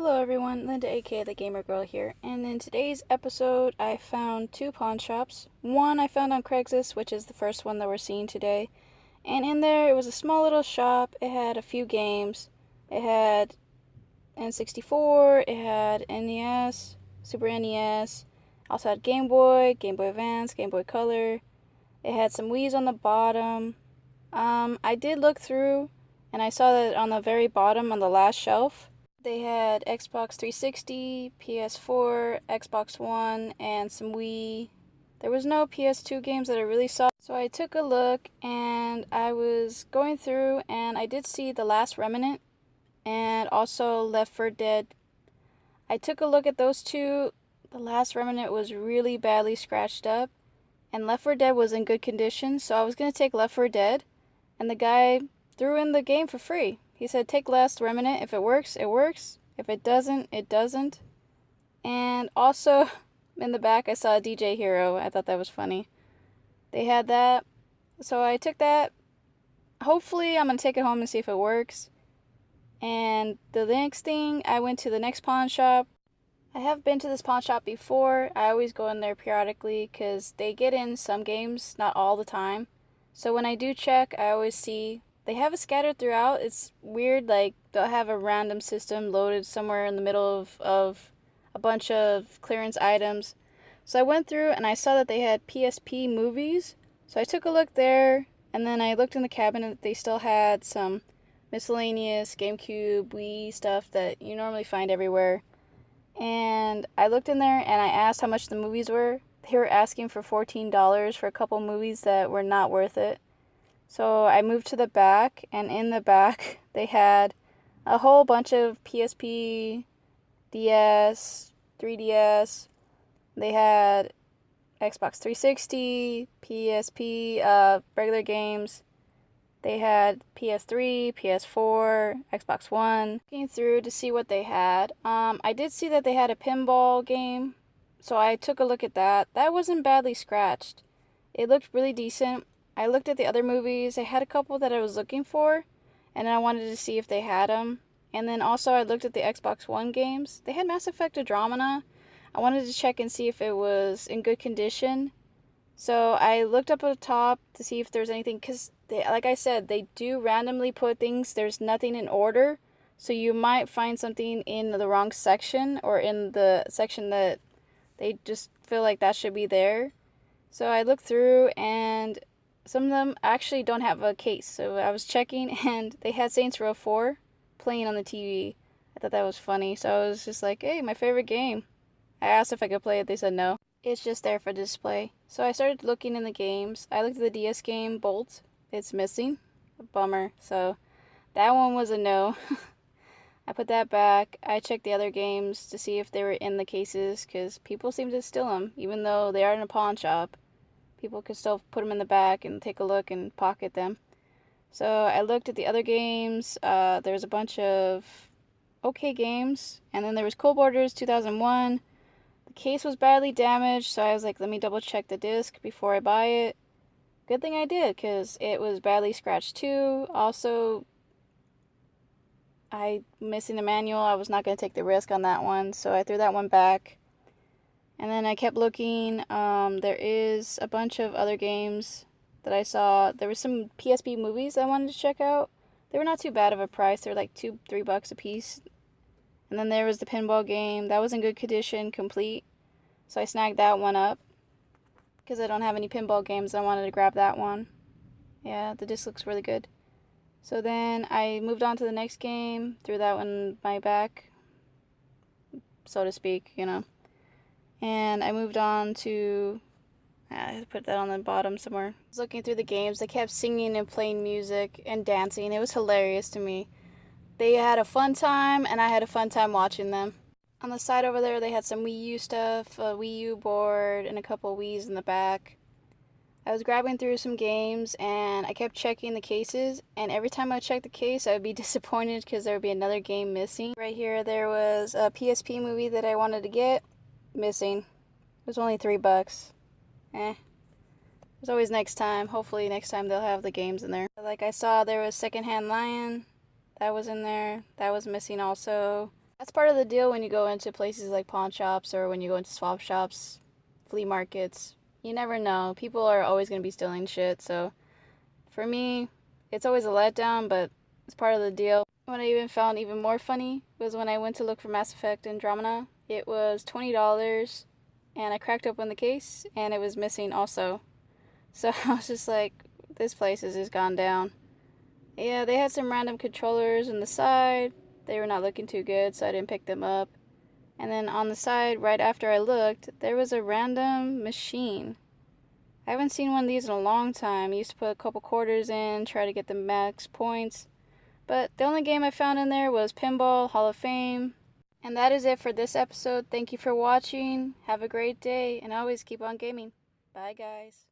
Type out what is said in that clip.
Hello everyone, Linda aka the Gamer Girl here, and in today's episode I found two pawn shops. One I found on Craigslist, which is the first one that we're seeing today, and in there it was a small little shop. It had a few games. It had N64, it had NES, Super NES, also had Game Boy, Game Boy Advance, Game Boy Color. It had some Wii's on the bottom. I did look through and I saw that on the very bottom on the last shelf they had Xbox 360, PS4, Xbox One, and some Wii. There was no PS2 games that I really saw. So I took a look and I was going through and I did see The Last Remnant and also Left 4 Dead. I took a look at those two. The Last Remnant was really badly scratched up and Left 4 Dead was in good condition. So I was going to take Left 4 Dead and the guy threw in the game for free. He said, take Last Remnant. If it works, it works. If it doesn't, it doesn't. And also, in the back, I saw a DJ Hero. I thought that was funny. They had that. So I took that. Hopefully, I'm going to take it home and see if it works. And the next thing, I went to the next pawn shop. I have been to this pawn shop before. I always go in there periodically because they get in some games, not all the time. So when I do check, I always see they have it scattered throughout. It's weird, like they'll have a random system loaded somewhere in the middle of a bunch of clearance items. So I went through and I saw that they had PSP movies. So I took a look there and then I looked in the cabinet. They still had some miscellaneous GameCube, Wii stuff that you normally find everywhere. And I looked in there and I asked how much the movies were. They were asking for $14 for a couple movies that were not worth it. So I moved to the back, and in the back they had a whole bunch of PSP, DS, 3DS. They had Xbox 360, PSP, regular games. They had PS3, PS4, Xbox One. Looking through to see what they had. I did see that they had a pinball game, so I took a look at that. That wasn't badly scratched. It looked really decent. I looked at the other movies. I had a couple that I was looking for, and I wanted to see if they had them. And then also I looked at the Xbox One games. They had Mass Effect Andromeda. I wanted to check and see if it was in good condition. So I looked up at the top to see if there's anything, because like I said, they do randomly put things. There's nothing in order. So you might find something in the wrong section or in the section that they just feel like that should be there. So I looked through and some of them actually don't have a case. So I was checking and they had Saints Row 4 playing on the TV. I thought that was funny. So I was just like, hey, my favorite game. I asked if I could play it. They said no. It's just there for display. So I started looking in the games. I looked at the DS game, Bolt. It's missing. A bummer. So that one was a no. I put that back. I checked the other games to see if they were in the cases because people seem to steal them. Even though they are in a pawn shop, people could still put them in the back and take a look and pocket them. So I looked at the other games. There was a bunch of okay games. And then there was Cold Borders 2001. The case was badly damaged, so I was like, let me double check the disc before I buy it. Good thing I did, because it was badly scratched too. Also, I missing the manual. I was not going to take the risk on that one, so I threw that one back. And then I kept looking. There is a bunch of other games that I saw. There were some PSP movies I wanted to check out. They were not too bad of a price. They were like $2-3 a piece. And then there was the pinball game. That was in good condition, complete. So I snagged that one up. Because I don't have any pinball games, I wanted to grab that one. Yeah, the disc looks really good. So then I moved on to the next game. Threw that one in my back, so to speak, you know. And I moved on to... I put that on the bottom somewhere. I was looking through the games. They kept singing and playing music and dancing. It was hilarious to me. They had a fun time, and I had a fun time watching them. On the side over there, they had some Wii U stuff, a Wii U board, and a couple Wiis in the back. I was grabbing through some games, and I kept checking the cases, and every time I checked the case, I would be disappointed because there would be another game missing. Right here, there was a PSP movie that I wanted to get, missing. It was only $3. There's always next time. Hopefully next time they'll have the games in there. Like I saw, there was Secondhand Lion. That was in there. That was missing also. That's part of the deal when you go into places like pawn shops or when you go into swap shops, flea markets. You never know. People are always going to be stealing shit, so for me, it's always a letdown, but it's part of the deal. What I even found even more funny was when I went to look for Mass Effect Andromeda. It was $20, and I cracked open the case, and it was missing also. So I was just like, this place has just gone down. Yeah, they had some random controllers on the side. They were not looking too good, so I didn't pick them up. And then on the side, right after I looked, there was a random machine. I haven't seen one of these in a long time. I used to put a couple quarters in, try to get the max points. But the only game I found in there was Pinball Hall of Fame. And that is it for this episode. Thank you for watching. Have a great day, and always keep on gaming. Bye, guys.